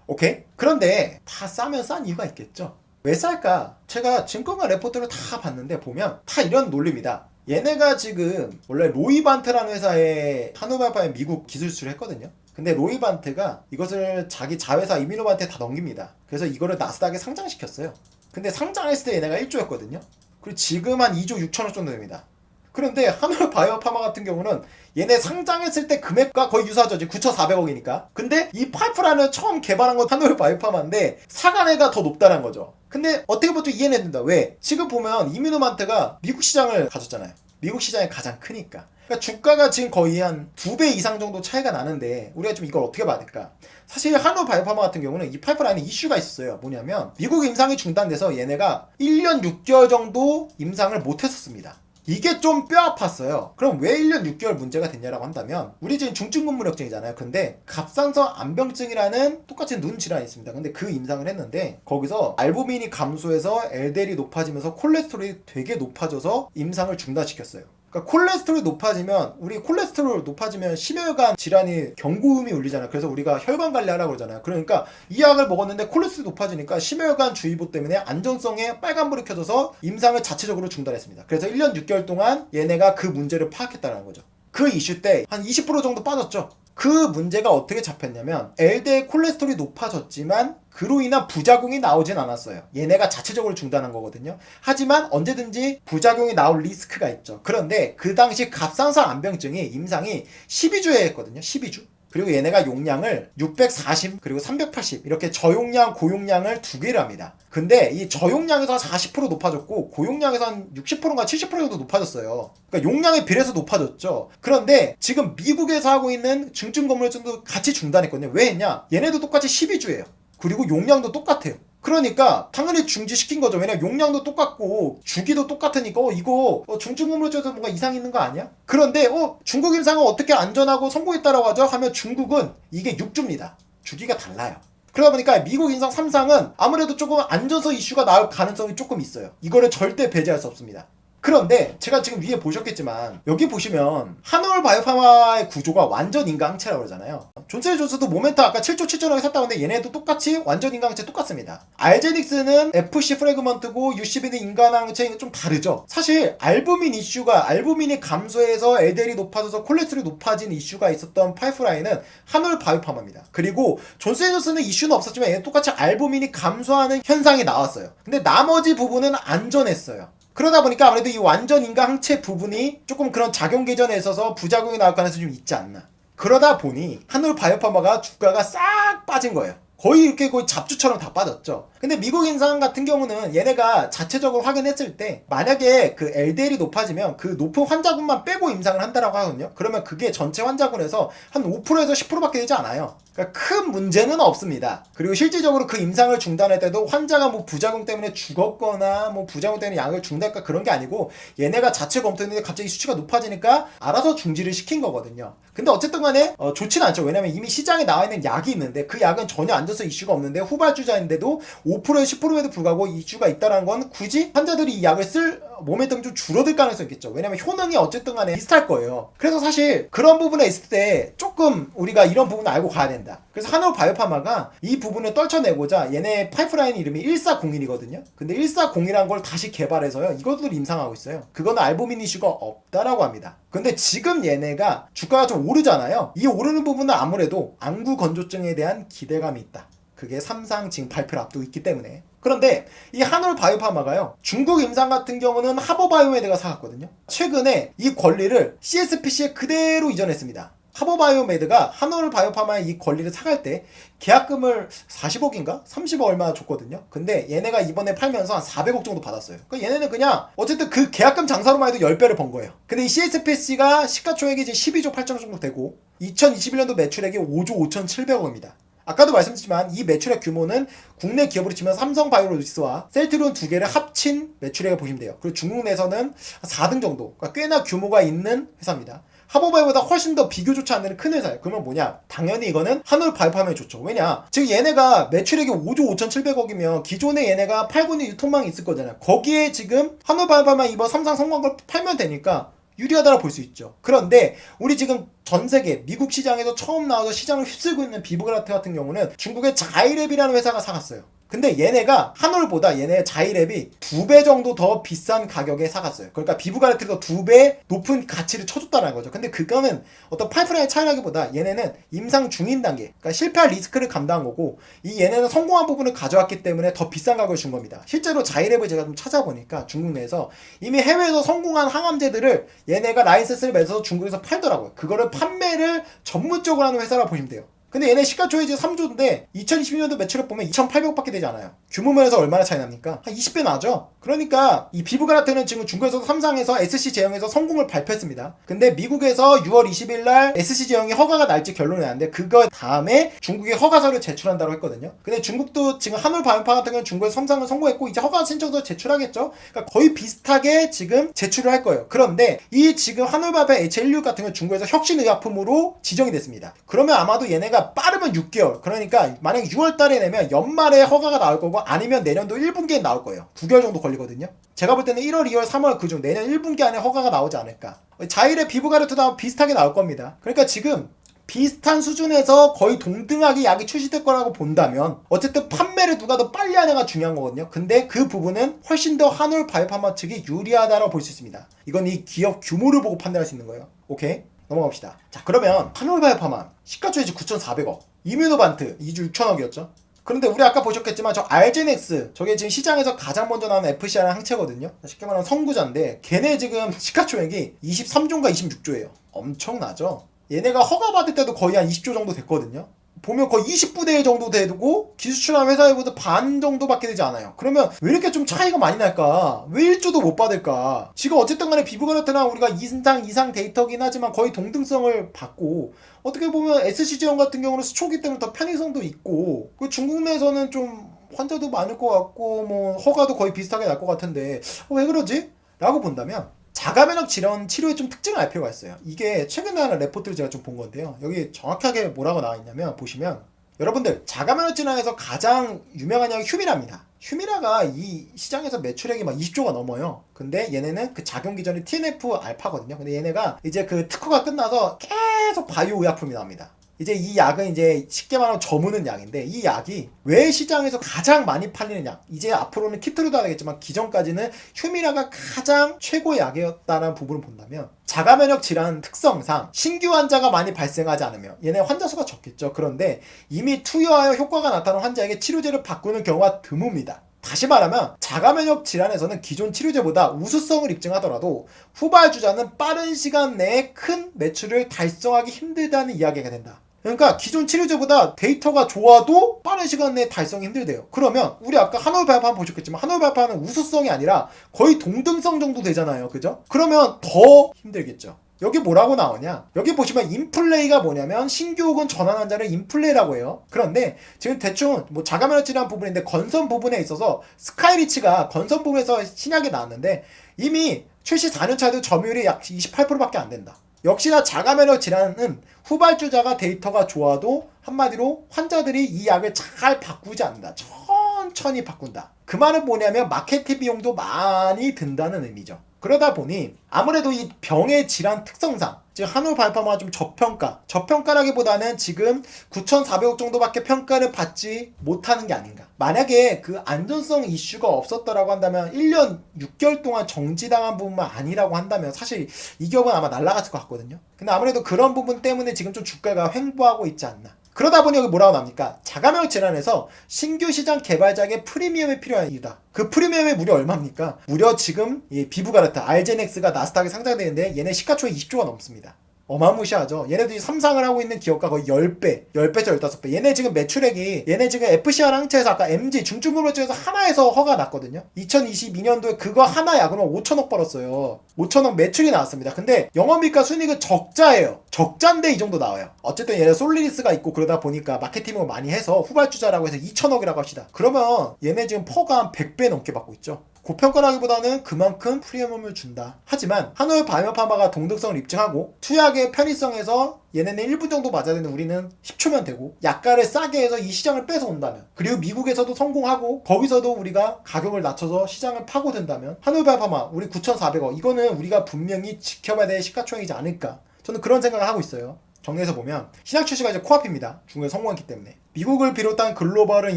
오케이? 그런데 다 싸면 싼 이유가 있겠죠. 왜 쌀까? 제가 증권가 레포트를 다 봤는데 보면 다 이런 논리입니다. 얘네가 지금 원래 로이반트라는 회사에 한우발파에 미국 기술 수출을 했거든요. 근데 로이반트가 이것을 자기 자회사 이미노반트에 다 넘깁니다. 그래서 이거를 나스닥에 상장시켰어요. 근데 상장했을 때 얘네가 1조였거든요. 그리고 지금 한 2조 6천억 정도 됩니다. 그런데 한우바이오파마 같은 경우는 얘네 상장했을 때 금액과 거의 유사하죠. 9,400억이니까. 근데 이 파이프라인을 처음 개발한 건 한우바이오파마인데 사간회가 더 높다는 거죠. 근데 어떻게 보면 좀 이해는 된다. 왜? 지금 보면 이뮤노반트가 미국 시장을 가졌잖아요. 미국 시장이 가장 크니까. 그러니까 주가가 지금 거의 한 2배 이상 정도 차이가 나는데 우리가 좀 이걸 어떻게 봐야 될까? 사실 한우바이오파마 같은 경우는 이 파이프라인에 이슈가 있었어요. 뭐냐면 미국 임상이 중단돼서 얘네가 1년 6개월 정도 임상을 못했었습니다. 이게 좀 뼈 아팠어요. 그럼 왜 1년 6개월 문제가 됐냐라고 한다면 우리 지금 중증근무력증이잖아요. 근데 갑상선 암병증이라는 똑같이 눈 질환이 있습니다. 근데 그 임상을 했는데 거기서 알부민이 감소해서 LDL이 높아지면서 콜레스테롤이 되게 높아져서 임상을 중단시켰어요. 그러니까 콜레스테롤이 높아지면 우리 콜레스테롤 높아지면 심혈관 질환이 경고음이 울리잖아요. 그래서 우리가 혈관 관리하라고 그러잖아요. 그러니까 이 약을 먹었는데 콜레스테롤이 높아지니까 심혈관 주의보 때문에 안전성에 빨간불이 켜져서 임상을 자체적으로 중단했습니다. 그래서 1년 6개월 동안 얘네가 그 문제를 파악했다는 거죠. 그 이슈 때 한 20% 정도 빠졌죠. 그 문제가 어떻게 잡혔냐면 LDL 콜레스테롤이 높아졌지만 그로 인한 부작용이 나오진 않았어요. 얘네가 자체적으로 중단한 거거든요. 하지만 언제든지 부작용이 나올 리스크가 있죠. 그런데 그 당시 갑상선 암병증이 임상이 12주에 했거든요. 12주. 그리고 얘네가 용량을 640 그리고 380 이렇게 저용량 고용량을 두 개를 합니다. 근데 이 저용량에서 한 40% 높아졌고 고용량에서 한 60%인가 70% 정도 높아졌어요. 그러니까 용량에 비례해서 높아졌죠. 그런데 지금 미국에서 하고 있는 중증건물증도 같이 중단했거든요. 왜 했냐? 얘네도 똑같이 12주예요. 그리고 용량도 똑같아요. 그러니까 당연히 중지시킨 거죠. 왜냐면 용량도 똑같고 주기도 똑같으니까 이거 중증근무증에서 뭔가 이상 있는 거 아니야? 그런데 중국 임상은 어떻게 안전하고 성공했다라고 하죠? 하면 중국은 이게 6주입니다. 주기가 달라요. 그러다 보니까 미국 인상 3상은 아무래도 조금 안전성 이슈가 나올 가능성이 조금 있어요. 이거를 절대 배제할 수 없습니다. 그런데 제가 지금 위에 보셨겠지만 여기 보시면 한올 바이오파마의 구조가 완전 인강항체라고 그러잖아요. 존슨앤존슨도 모멘터 아까 7조 7천원에 샀다고 했는데 얘네도 똑같이 완전 인강항체 똑같습니다. 알제닉스는 FC 프래그먼트고 UCB는 인간항체는 좀 다르죠. 사실 알부민 이슈가 알부민이 감소해서 LDL이 높아져서 콜레스테롤이 높아진 이슈가 있었던 파이프라인은 한올 바이오파마입니다. 그리고 존슨앤존슨은 이슈는 없었지만 얘는 똑같이 알부민이 감소하는 현상이 나왔어요. 근데 나머지 부분은 안전했어요. 그러다 보니까 아무래도 이 완전 인간 항체 부분이 조금 그런 작용 계전에 있어서 부작용이 나올 가능성이 좀 있지 않나. 그러다 보니 한올 바이오파마가 주가가 싹 빠진 거예요. 거의 이렇게 거의 잡주처럼 다 빠졌죠. 근데 미국 인상 같은 경우는 얘네가 자체적으로 확인했을 때 만약에 그 LDL이 높아지면 그 높은 환자군만 빼고 임상을 한다라고 하거든요. 그러면 그게 전체 환자군에서 한 5%에서 10%밖에 되지 않아요. 그러니까 큰 문제는 없습니다. 그리고 실질적으로 그 임상을 중단할 때도 환자가 뭐 부작용 때문에 죽었거나 뭐 부작용 때문에 약을 중단할까 그런 게 아니고 얘네가 자체 검토했는데 갑자기 수치가 높아지니까 알아서 중지를 시킨 거거든요. 근데 어쨌든 간에 좋지는 않죠. 왜냐면 이미 시장에 나와 있는 약이 있는데 그 약은 전혀 안전성 이슈가 없는데 후발주자인데도 5%에 10%에도 불구하고 이슈가 있다는 건 굳이 환자들이 이 약을 쓸 모멘텀이 좀 줄어들 가능성이 있겠죠. 왜냐면 효능이 어쨌든 간에 비슷할 거예요. 그래서 사실 그런 부분에 있을 때 조금 우리가 이런 부분을 알고 가야 된다. 그래서 한올 바이오파마가 이 부분을 떨쳐내고자 얘네 파이프라인 이름이 1401이거든요. 근데 1401이란 걸 다시 개발해서요. 이것도 임상하고 있어요. 그거는 알부민 이슈가 없다라고 합니다. 근데 지금 얘네가 주가가 좀 오르잖아요. 이 오르는 부분은 아무래도 안구 건조증에 대한 기대감이 있다. 그게 3상 지금 발표를 앞두고 있기 때문에. 그런데 이 한올 바이오파마가요, 중국 임상 같은 경우는 하버바이오메드가 사갔거든요. 최근에 이 권리를 CSPC에 그대로 이전했습니다. 하버바이오메드가 한올 바이오파마의 이 권리를 사갈 때 계약금을 40억인가? 30억 얼마 줬거든요. 근데 얘네가 이번에 팔면서 한 400억 정도 받았어요. 그러니까 얘네는 그냥 어쨌든 그 계약금 장사로만 해도 10배를 번 거예요. 근데 이 CSPC가 시가총액이 이제 12조 8천억 정도 되고 2021년도 매출액이 5조 5,700억입니다. 아까도 말씀드렸지만 이 매출액 규모는 국내 기업으로 치면 삼성바이오로직스와 셀트리온 두 개를 합친 매출액을 보시면 돼요. 그리고 중국 내에서는 4등 정도, 그러니까 꽤나 규모가 있는 회사입니다. 하버바이오보다 훨씬 더 비교조차 안 되는 큰 회사예요. 그러면 뭐냐? 당연히 이거는 한올 바이오파마에 좋죠. 왜냐? 지금 얘네가 매출액이 5조 5,700억이면 기존에 얘네가 팔고 있는 유통망이 있을 거잖아요. 거기에 지금 한올 바이오파마 이번 삼상 성공한 걸 팔면 되니까 유리하다고 볼 수 있죠. 그런데 우리 지금 전 세계 미국 시장에서 처음 나와서 시장을 휩쓸고 있는 비브그라트 같은 경우는 중국의 자이랩이라는 회사가 사갔어요. 근데 얘네가 한올보다 얘네 자이랩이 2배 정도 더 비싼 가격에 사갔어요. 그러니까 비브가르트도 2배 높은 가치를 쳐줬다는 거죠. 근데 그거는 어떤 파이프라인의 차이라기보다 얘네는 임상 중인 단계, 그러니까 실패할 리스크를 감당한 거고, 이 얘네는 성공한 부분을 가져왔기 때문에 더 비싼 가격을 준 겁니다. 실제로 자이랩을 제가 좀 찾아보니까 중국 내에서 이미 해외에서 성공한 항암제들을 얘네가 라이센스를 맺어서 중국에서 팔더라고요. 그거를 판매를 전문적으로 하는 회사라고 보시면 돼요. 근데 얘네 시가총액이 3조인데 2022년도 매출액 보면 2,800억밖에 되지 않아요. 규모 면에서 얼마나 차이 납니까? 한 20배 나죠? 그러니까 이 비브그라트는 지금 중국에서 삼상에서 SC 제형에서 성공을 발표했습니다. 근데 미국에서 6월 20일 날 SC 제형이 허가가 날지 결론이 났는데 그거 다음에 중국에 허가서를 제출한다고 했거든요. 근데 중국도 지금 한올 바이오파 같은 경우는 중국에서 삼상을 성공했고 이제 허가 신청서 제출하겠죠? 그러니까 거의 비슷하게 지금 제출을 할 거예요. 그런데 이 지금 한올 바이오파 H16 같은 경우는 중국에서 혁신의약품으로 지정이 됐습니다. 그러면 아마도 얘네가 빠르면 6개월, 그러니까 만약에 6월 달에 내면 연말에 허가가 나올 거고 아니면 내년도 1분기에 나올 거예요. 9개월 정도 걸리거든요. 제가 볼 때는 1월, 2월, 3월 그중 내년 1분기 안에 허가가 나오지 않을까. 자일의 비브가르트도 비슷하게 나올 겁니다. 그러니까 지금 비슷한 수준에서 거의 동등하게 약이 출시될 거라고 본다면 어쨌든 판매를 누가 더 빨리 하냐가 중요한 거거든요. 근데 그 부분은 훨씬 더 한올 바이오파마 측이 유리하다고 볼 수 있습니다. 이건 이 기업 규모를 보고 판단할 수 있는 거예요. 오케이? 넘어갑시다. 자, 그러면 한올 바이오파마 시가총액이 9,400억, 이뮤노반트 2조 6천억이었죠. 그런데 우리 아까 보셨겠지만 저 알제넥스, 저게 지금 시장에서 가장 먼저 나오는 FCR한 항체거든요. 쉽게 말하면 선구자인데 걔네 지금 시가총액이 23조인가 26조예요. 엄청나죠. 얘네가 허가받을 때도 거의 한 20조 정도 됐거든요. 보면 거의 20부대 1 정도 되고 기술출한 회사에보다 반 정도밖에 되지 않아요. 그러면 왜 이렇게 좀 차이가 많이 날까? 왜 1조도 못 받을까? 지금 어쨌든 간에 비브그라트나 우리가 이상 데이터긴 하지만 거의 동등성을 받고, 어떻게 보면 SC제형 같은 경우는 수초기 때문에 더 편의성도 있고, 그 중국 내에서는 좀 환자도 많을 것 같고 뭐 허가도 거의 비슷하게 날 것 같은데 왜 그러지? 라고 본다면 자가면역 질환 치료의 좀 특징을 알 필요가 있어요. 이게 최근에 하는 레포트를 제가 좀 본 건데요. 여기 정확하게 뭐라고 나와 있냐면 보시면 여러분들 자가면역 질환에서 가장 유명한 약이 휴미라입니다. 휴미라가 이 시장에서 매출액이 막 20조가 넘어요. 근데 얘네는 그 작용 기전이 TNF 알파거든요. 근데 얘네가 이제 그 특허가 끝나서 계속 바이오 의약품이 나옵니다. 이제 이 약은 이제 쉽게 말하면 저무는 약인데, 이 약이 왜 시장에서 가장 많이 팔리는 약, 이제 앞으로는 키트로도 하겠지만 기존까지는 휴미라가 가장 최고의 약이었다는 부분을 본다면, 자가면역 질환 특성상 신규 환자가 많이 발생하지 않으면 얘네 환자 수가 적겠죠. 그런데 이미 투여하여 효과가 나타난 환자에게 치료제를 바꾸는 경우가 드뭅니다. 다시 말하면 자가면역 질환에서는 기존 치료제보다 우수성을 입증하더라도 후발주자는 빠른 시간 내에 큰 매출을 달성하기 힘들다는 이야기가 된다. 그러니까 기존 치료제보다 데이터가 좋아도 빠른 시간 내에 달성이 힘들대요. 그러면 우리 아까 한올 발판 보셨겠지만 한올 발판은 우수성이 아니라 거의 동등성 정도 되잖아요. 그죠? 그러면 더 힘들겠죠. 여기 뭐라고 나오냐? 여기 보시면 인플레이가 뭐냐면 신규 혹은 전환 환자를 인플레이라고 해요. 그런데 지금 대충 뭐 자가면역 질환 부분인데 건선 부분에 있어서 스카이리치가 건선 부분에서 신약이 나왔는데 이미 출시 4년차에도 점유율이 약 28%밖에 안 된다. 역시나 자가면역 질환은 후발주자가 데이터가 좋아도 한마디로 환자들이 이 약을 잘 바꾸지 않는다. 천천히 바꾼다. 그 말은 뭐냐면 마케팅 비용도 많이 든다는 의미죠. 그러다 보니 아무래도 이 병의 질환 특성상 지금 한올 발파마가 좀 저평가라기보다는 지금 9,400억 정도밖에 평가를 받지 못하는 게 아닌가. 만약에 그 안전성 이슈가 없었더라고 한다면 1년 6개월 동안 정지당한 부분만 아니라고 한다면 사실 이 기업은 아마 날아갔을 것 같거든요. 근데 아무래도 그런 부분 때문에 지금 좀 주가가 횡보하고 있지 않나. 그러다 보니 여기 뭐라고 나옵니까? 자가면역 질환에서 신규 시장 개발자에게 프리미엄이 필요한 이유다. 그 프리미엄이 무려 얼마입니까? 무려 지금 이 비브가르트, 알제넥스가 나스닥에 상장되는데 얘네 시가총액 20조가 넘습니다. 어마무시하죠. 얘네들이 삼상을 하고 있는 기업가 거의 10배, 10배에서 15배. 얘네 지금 매출액이, 얘네 지금 FCR 항체에서 아까 MG, 중증금융증에서 하나에서 허가 났거든요. 2022년도에 그거 하나 약으로 5천억 벌었어요. 5천억 매출이 나왔습니다. 근데 영업이익과 순이익은 적자예요. 적자인데 이 정도 나와요. 어쨌든 얘네 솔리리스가 있고 그러다 보니까 마케팅을 많이 해서 후발주자라고 해서 2천억이라고 합시다. 그러면 얘네 지금 퍼가 한 100배 넘게 받고 있죠. 고평가라기보다는 그만큼 프리미엄을 준다. 하지만 한올 바이오파마가 동등성을 입증하고 투약의 편의성에서 얘네는 1분 정도 맞아야 되는데 우리는 10초면 되고 약가를 싸게 해서 이 시장을 뺏어온다면, 그리고 미국에서도 성공하고 거기서도 우리가 가격을 낮춰서 시장을 파고든다면 한올 바이오파마 우리 9,400억 이거는 우리가 분명히 지켜봐야 될 시가총액이지 않을까, 저는 그런 생각을 하고 있어요. 정리해서 보면 신약 출시가 이제 코앞입니다. 중국에 성공했기 때문에. 미국을 비롯한 글로벌은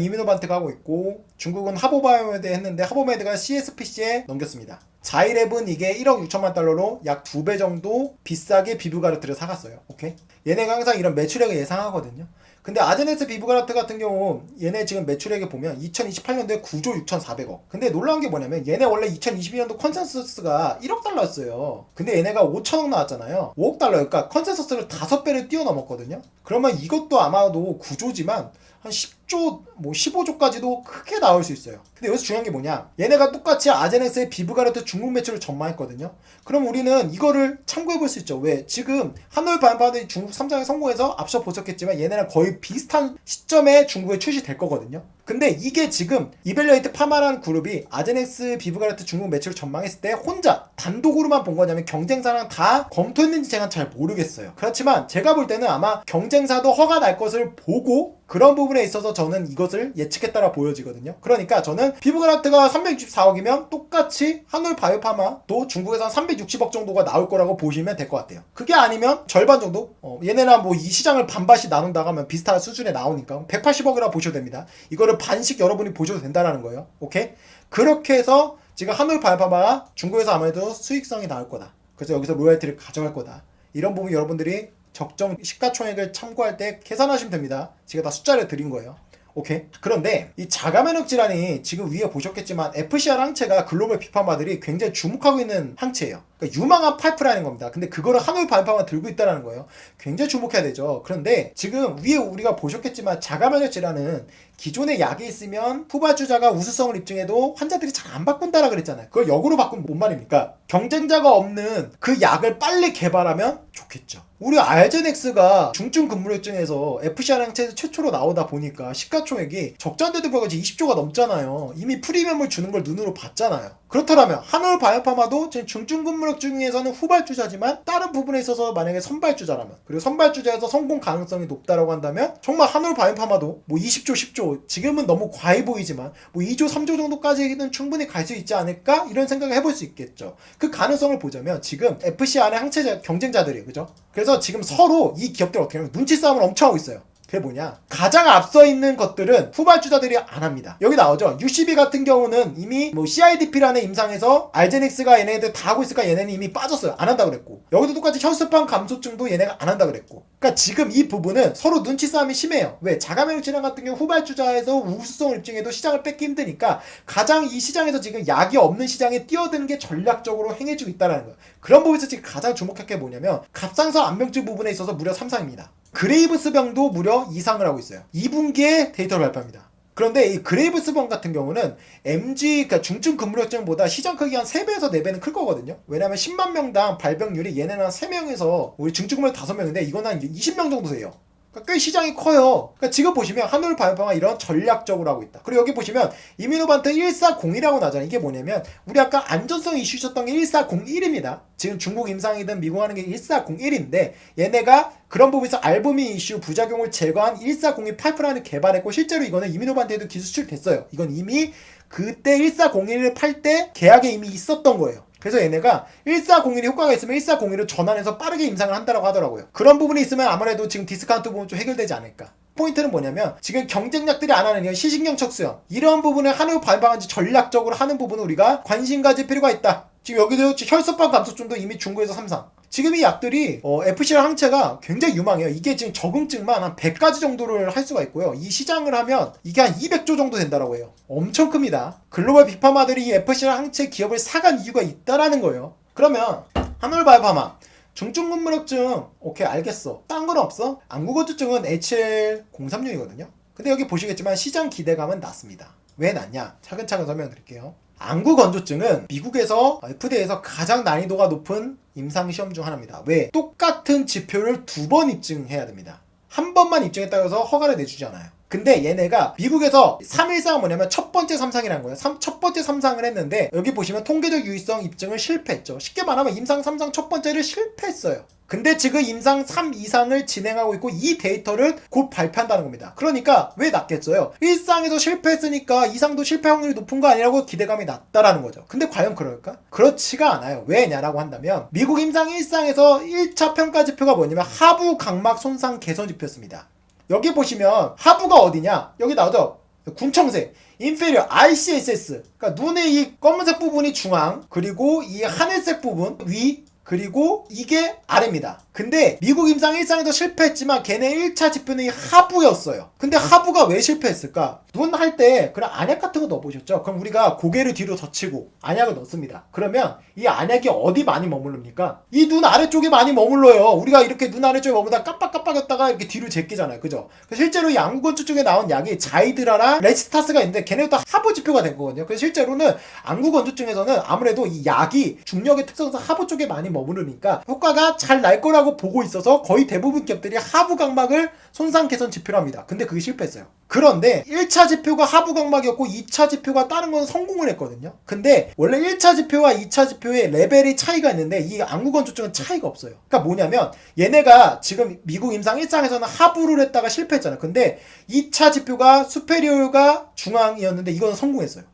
이뮤노반트가 하고 있고 중국은 하보바이오메드 했는데 하보메드가 CSPC에 넘겼습니다. 자이랩은 이게 1억 6천만 달러로 약 2배 정도 비싸게 비브가르트를 사갔어요. 오케이? 얘네가 항상 이런 매출액을 예상하거든요. 근데 아제넥스 비브가르트 같은 경우 얘네 지금 매출액에 보면 2028년도에 9조 6,400억. 근데 놀라운 게 뭐냐면 얘네 원래 2022년도 컨센서스가 1억 달러였어요. 근데 얘네가 5천억 나왔잖아요. 5억 달러. 그러니까 컨센서스를 5배를 뛰어넘었거든요. 그러면 이것도 아마도 9조지만 한 10조, 뭐 15조까지도 크게 나올 수 있어요. 근데 여기서 중요한 게 뭐냐? 얘네가 똑같이 아제넥스의 비브가르트 중국 매출을 전망했거든요. 그럼 우리는 이거를 참고해 볼 수 있죠. 왜? 지금 한올 바이오파마들이 중국 3장에 성공해서 앞서 보셨겠지만 얘네랑 거의 비슷한 시점에 중국에 출시될 거거든요. 근데 이게 지금 이벨리에이트 파마라는 그룹이 아제넥스 비브가르트 중국 매출을 전망했을 때 혼자 단독으로만 본 거냐면 경쟁사랑 다 검토했는지 제가 잘 모르겠어요. 그렇지만 제가 볼 때는 아마 경쟁사도 허가 날 것을 보고 그런 부분에 있어서 저는 이것을 예측했다라 보여지거든요. 그러니까 저는 비브가르트가 364억이면 똑같이 한올 바이오파마도 중국에서 한 360억 정도가 나올 거라고 보시면 될 것 같아요. 그게 아니면 절반 정도? 얘네랑 뭐 이 시장을 반반씩 나눈다고 하면 비슷한 수준에 나오니까 180억이라고 보셔도 됩니다. 이거를 반씩 여러분이 보셔도 된다라는 거예요. 오케이? 그렇게 해서 지금 한올 바이오파마가 중국에서 아무래도 수익성이 나올 거다. 그래서 여기서 로열티를 가져갈 거다. 이런 부분 여러분들이 적정 시가총액을 참고할 때 계산하시면 됩니다. 제가 다 숫자를 드린 거예요. 오케이. 그런데 이 자가면역 질환이 지금 위에 보셨겠지만 FCR 항체가 글로벌 비판마들이 굉장히 주목하고 있는 항체예요. 그러니까 유망한 파이프라인인 겁니다. 근데 그거를 한올 바이오파마가 들고 있다는 거예요. 굉장히 주목해야 되죠. 그런데 지금 위에 우리가 보셨겠지만 자가면역 질환은 기존의 약이 있으면 후발주자가 우수성을 입증해도 환자들이 잘 안 바꾼다라 그랬잖아요. 그걸 역으로 바꾸면 뭔 말입니까? 경쟁자가 없는 그 약을 빨리 개발하면 좋겠죠. 우리 알제넥스가 중증 근무력증에서 FCR 항체에서 최초로 나오다 보니까 시가총액이 적자인데도 불구하고 20조가 넘잖아요. 이미 프리미엄을 주는 걸 눈으로 봤잖아요. 그렇다면 한올 바이오파마도 지금 중증 근무력 근무력증에서는 후발주자지만 다른 부분에 있어서 만약에 선발주자라면, 그리고 선발주자에서 성공 가능성이 높다라고 한다면 정말 한올 바이오파마도 뭐 20조 10조 지금은 너무 과해 보이지만 뭐 2조 3조 정도까지는 충분히 갈 수 있지 않을까 이런 생각을 해볼 수 있겠죠. 그 가능성을 보자면 지금 FC 안에 항체 경쟁자들이 그죠? 그래서 지금 서로 이 기업들 어떻게 하면 눈치 싸움을 엄청 하고 있어요. 그게 뭐냐, 가장 앞서 있는 것들은 후발주자들이 안 합니다. 여기 나오죠. UCB 같은 경우는 이미 뭐 CIDP라는 임상에서 알제닉스가 얘네들 다 하고 있으니까 얘네는 이미 빠졌어요. 안 한다 그랬고, 여기도 똑같이 혈소판 감소증도 얘네가 안 한다 그랬고, 그러니까 지금 이 부분은 서로 눈치 싸움이 심해요. 왜? 자가면역 질환 같은 경우 후발주자에서 우수성 입증에도 시장을 뺏기 힘드니까 가장 이 시장에서 지금 약이 없는 시장에 뛰어드는 게 전략적으로 행해지고 있다는 거예요. 그런 부분에서 지금 가장 주목할 게 뭐냐면 갑상선 암병증 부분에 있어서 무려 3상입니다. 그레이브스병도 무려 2상을 하고 있어요. 2분기에 데이터를 발표합니다. 그런데 이 그레이브스병 같은 경우는 MG, 그러니까 중증 근무력증보다 시장 크기 한 3배에서 4배는 클 거거든요. 왜냐면 10만 명당 발병률이 얘네는 한 3명에서 우리 중증 근무력 5명인데 이거는 한 20명 정도 돼요. 그러니까 꽤 시장이 커요. 그러니까 지금 보시면 한올 바이오파가 이런 전략적으로 하고 있다. 그리고 여기 보시면 이뮤노반트 1401이라고 나잖아요. 이게 뭐냐면 우리 아까 안전성 이슈 있었던 게 1401입니다. 지금 중국 임상이든 미국 하는 게 1401인데 얘네가 그런 부분에서 알부민 이슈 부작용을 제거한 1402 파이프라인을 개발했고 실제로 이거는 이뮤노반트에도 기술 수출됐어요. 이건 이미 그때 1401을 팔 때 계약에 이미 있었던 거예요. 그래서 얘네가 1401이 효과가 있으면 1401을 전환해서 빠르게 임상을 한다고 하더라고요. 그런 부분이 있으면 아무래도 지금 디스카운트 부분 좀 해결되지 않을까. 포인트는 뭐냐면 지금 경쟁력들이 안 하는 이런 시신경 척수염 이런 부분을 한올 발방한지 전략적으로 하는 부분을 우리가 관심 가질 필요가 있다. 지금 여기도 혈소판 감소증도 이미 중국에서 3상. 지금 이 약들이 FCR 항체가 굉장히 유망해요. 이게 지금 적응증만 한 100가지 정도를 할 수가 있고요. 이 시장을 하면 이게 한 200조 정도 된다라고 해요. 엄청 큽니다. 글로벌 빅파마들이 이 FCR 항체 기업을 사간 이유가 있다라는 거예요. 그러면 한올 바이오파마 중증 근무력증 오케이 알겠어. 딴 건 없어? 안구건조증은 HL036이거든요. 근데 여기 보시겠지만 시장 기대감은 낮습니다. 왜 낮냐? 차근차근 설명드릴게요. 안구건조증은 미국에서 FDA에서 가장 난이도가 높은 임상시험 중 하나입니다. 왜? 똑같은 지표를 2번 입증해야 됩니다. 한 번만 입증했다고 해서 허가를 내주지 않아요. 근데 얘네가 미국에서 3일상은 뭐냐면 첫 번째 3상이라는 거예요. 첫 번째 3상을 했는데 여기 보시면 통계적 유의성 입증을 실패했죠. 쉽게 말하면 임상 3상 첫 번째를 실패했어요. 근데 지금 임상 3 이상을 진행하고 있고 이 데이터를 곧 발표한다는 겁니다. 그러니까 왜 낮겠어요? 1상에서 실패했으니까 2상도 실패 확률이 높은 거 아니라고 기대감이 낮다라는 거죠. 근데 과연 그럴까? 그렇지가 않아요. 왜냐라고 한다면 미국 임상 1상에서 1차 평가 지표가 뭐냐면 하부 각막 손상 개선 지표였습니다. 여기 보시면 하부가 어디냐? 여기 나오죠? 군청색 인페리어 ICSS 그러니까 눈의 이 검은색 부분이 중앙 그리고 이 하늘색 부분 위 그리고 이게 아래입니다. 근데 미국 임상 1상에서 실패했지만 걔네 1차 지표는 이 하부였어요. 근데 하부가 왜 실패했을까? 눈 할 때 그런 안약 같은 거 넣어보셨죠? 그럼 우리가 고개를 뒤로 젖히고 안약을 넣습니다. 그러면 이 안약이 어디 많이 머무릅니까? 이 눈 아래쪽에 많이 머물러요. 우리가 이렇게 눈 아래쪽에 머무다 깜빡깜빡했다가 이렇게 뒤로 제끼잖아요. 그죠? 실제로 이 안구건조 쪽에 나온 약이 자이드라나 레시스타스가 있는데 걔네도 다 하부 지표가 된 거거든요. 그래서 실제로는 안구건조증에서는 아무래도 이 약이 중력의 특성상 하부 쪽에 많이 머무르니까 효과가 잘 날 거라고 보고 있어서 거의 대부분 기업들이 하부 각막을 손상 개선 지표로 합니다. 근데 그게 실패했어요. 그런데 1차 지표가 하부 각막이었고 2차 지표가 다른 건 성공을 했거든요. 근데 원래 1차 지표와 2차 지표의 레벨이 차이가 있는데 이 안구건조증은 차이가 없어요. 그러니까 뭐냐면 얘네가 지금 미국 임상 1상에서는 하부를 했다가 실패했잖아요. 근데 2차 지표가 수페리오가 중앙이었는데 이거는 성공했어요.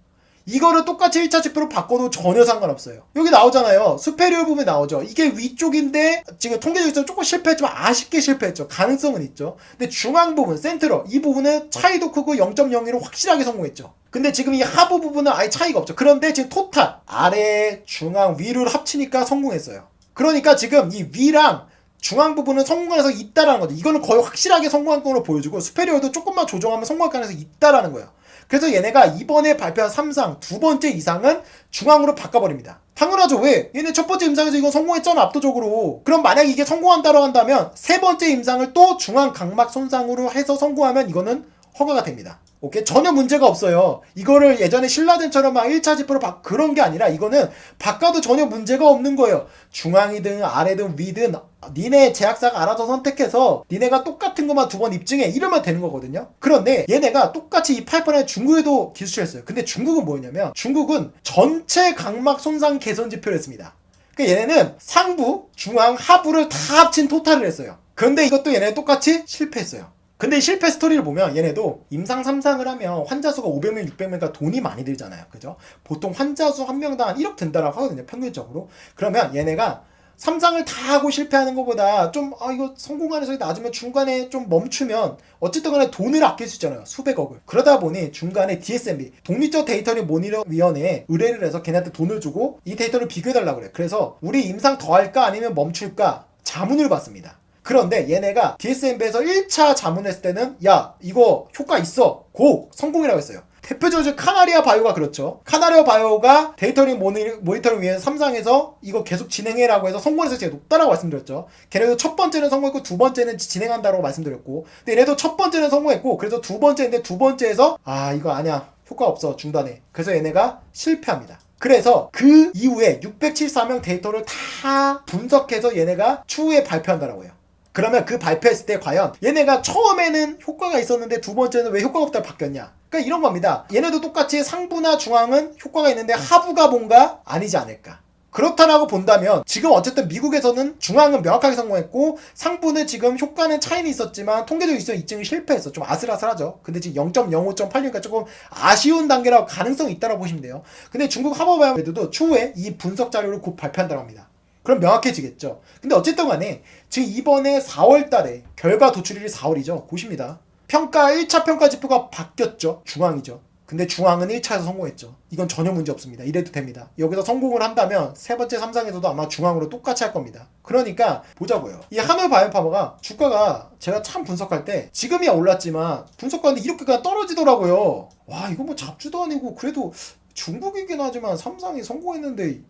이거를 똑같이 1차 지표로 바꿔도 전혀 상관없어요. 여기 나오잖아요. 수페리오 부분이 나오죠. 이게 위쪽인데 지금 통계적으로 조금 실패했지만 아쉽게 실패했죠. 가능성은 있죠. 근데 중앙 부분, 센트럴 이 부분은 차이도 크고 0.01로 확실하게 성공했죠. 근데 지금 이 하부 부분은 아예 차이가 없죠. 그런데 지금 토탈 아래, 중앙, 위를 합치니까 성공했어요. 그러니까 지금 이 위랑 중앙 부분은 성공해서 있다라는 거죠. 이거는 거의 확실하게 성공한 걸로 보여주고 수페리오도 조금만 조정하면 성공할 가능성이 있다라는 거예요. 그래서 얘네가 이번에 발표한 3상 두 번째 이상은 중앙으로 바꿔버립니다. 당연하죠. 왜? 얘네 첫 번째 임상에서 이건 성공했잖아 압도적으로. 그럼 만약 이게 성공한다고 한다면 세 번째 임상을 또 중앙 각막 손상으로 해서 성공하면 이거는 허가가 됩니다. 오케이? 전혀 문제가 없어요. 이거를 예전에 신라젠처럼 막 1차 지표로 그런 게 아니라 이거는 바꿔도 전혀 문제가 없는 거예요. 중앙이든 아래든 위든 니네 제약사가 알아서 선택해서 니네가 똑같은 것만 2번 입증해 이러면 되는 거거든요. 그런데 얘네가 똑같이 이 파이프라인 중국에도 기술했어요. 근데 중국은 뭐였냐면 중국은 전체 각막 손상 개선 지표를 했습니다. 그러니까 얘네는 상부, 중앙, 하부를 다 합친 토탈을 했어요. 그런데 이것도 얘네 똑같이 실패했어요. 근데 실패 스토리를 보면 얘네도 임상 3상을 하면 환자 수가 500명, 600명이니까 돈이 많이 들잖아요. 그죠? 보통 환자 수 한 명당 한 1억 든다라고 하거든요. 평균적으로. 그러면 얘네가 3상을 다 하고 실패하는 것보다 좀 이거 성공하는 소리 낮으면 중간에 좀 멈추면 어쨌든 간에 돈을 아낄 수 있잖아요. 수백억을. 그러다 보니 중간에 DSMB 독립적 데이터를 모니터위원회에 의뢰를 해서 걔네한테 돈을 주고 이 데이터를 비교해달라고 그래. 그래서 우리 임상 더 할까 아니면 멈출까 자문을 받습니다. 그런데 얘네가 DSMB에서 1차 자문했을 때는 야 이거 효과 있어 고 성공이라고 했어요. 대표적으로 카나리아 바이오가 그렇죠. 카나리아 바이오가 데이터링 모니터링 위해서 3상에서 이거 계속 진행해라고 해서 성공률이 제일 높다라고 말씀드렸죠. 걔네도 첫 번째는 성공했고 두 번째는 진행한다고 말씀드렸고, 근데 얘네도 첫 번째는 성공했고 그래서 두 번째인데 두 번째에서 이거 아니야 효과 없어 중단해. 그래서 얘네가 실패합니다. 그래서 그 이후에 674명 데이터를 다 분석해서 얘네가 추후에 발표한다라고 해요. 그러면 그 발표했을 때 과연 얘네가 처음에는 효과가 있었는데 두 번째는 왜 효과가 없다고 바뀌었냐? 그러니까 이런 겁니다. 얘네도 똑같이 상부나 중앙은 효과가 있는데 하부가 뭔가 아니지 않을까? 그렇다라고 본다면 지금 어쨌든 미국에서는 중앙은 명확하게 성공했고 상부는 지금 효과는 차이는 있었지만 통계적으로 있어 입증이 실패했어. 좀 아슬아슬하죠. 근데 지금 0.05.86이니까 조금 아쉬운 단계라고 가능성이 있다고 보시면 돼요. 근데 중국 하버바이오메드도 추후에 이 분석 자료를 곧 발표한다고 합니다. 그럼 명확해지겠죠. 근데 어쨌든 간에 지금 이번에 4월 달에 결과 도출일이 4월이죠. 보십니다. 1차 평가 지표가 바뀌었죠. 중앙이죠. 근데 중앙은 1차에서 성공했죠. 이건 전혀 문제 없습니다. 이래도 됩니다. 여기서 성공을 한다면 세 번째 3상에서도 아마 중앙으로 똑같이 할 겁니다. 그러니까 보자고요. 이 한올 바이오파머가 주가가 제가 참 분석할 때 지금이야 올랐지만 분석하는데 이렇게 그냥 떨어지더라고요. 와 이거 뭐 잡주도 아니고 그래도 중국이긴 하지만 3상이 성공했는데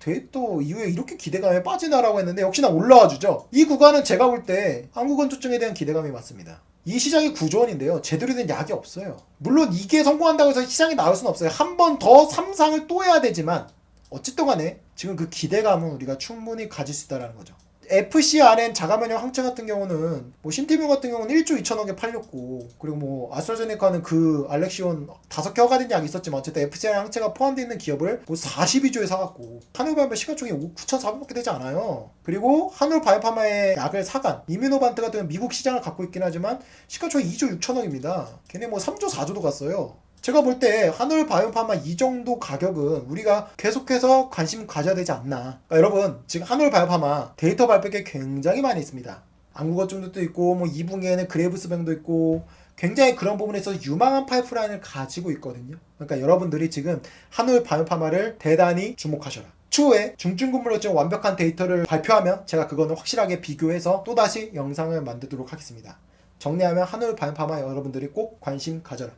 데이터 이후에 이렇게 기대감에 빠지나라고 했는데 역시나 올라와 주죠. 이 구간은 제가 볼 때 한국건조증에 대한 기대감이 많습니다. 이 시장이 9조 원인데요. 제대로 된 약이 없어요. 물론 이게 성공한다고 해서 시장이 나올 수는 없어요. 한 번 더 3상을 또 해야 되지만 어쨌든 간에 지금 그 기대감은 우리가 충분히 가질 수 있다는 거죠. FcRn 자가면역 항체 같은 경우는 뭐 신티뮴 같은 경우는 1조 2천억에 팔렸고, 그리고 뭐 아스트라제네카는 그 알렉시온 5개 허가된 약이 있었지만 어쨌든 FcRn 항체가 포함되어 있는 기업을 뭐 42조에 사갔고, 한올바이오파 시가총액 9,400밖에 되지 않아요. 그리고 한올바이오파마의 약을 사간 이뮤노반트 같은 경우는 미국 시장을 갖고 있긴 하지만 시가총액 2조 6천억입니다. 걔네 뭐 3조 4조도 갔어요. 제가 볼 때 한올 바이오파마 이 정도 가격은 우리가 계속해서 관심 가져야 되지 않나. 그러니까 여러분 지금 한올 바이오파마 데이터 발표 게 굉장히 많이 있습니다. 안구거증도 있고 뭐 2분기에는 그레이브스병도 있고 굉장히 그런 부분에서 유망한 파이프라인을 가지고 있거든요. 그러니까 여러분들이 지금 한올 바이오파마를 대단히 주목하셔라. 추후에 중증근무료증 완벽한 데이터를 발표하면 제가 그거는 확실하게 비교해서 또다시 영상을 만들도록 하겠습니다. 정리하면 한올 바이오파마 여러분들이 꼭 관심 가져라.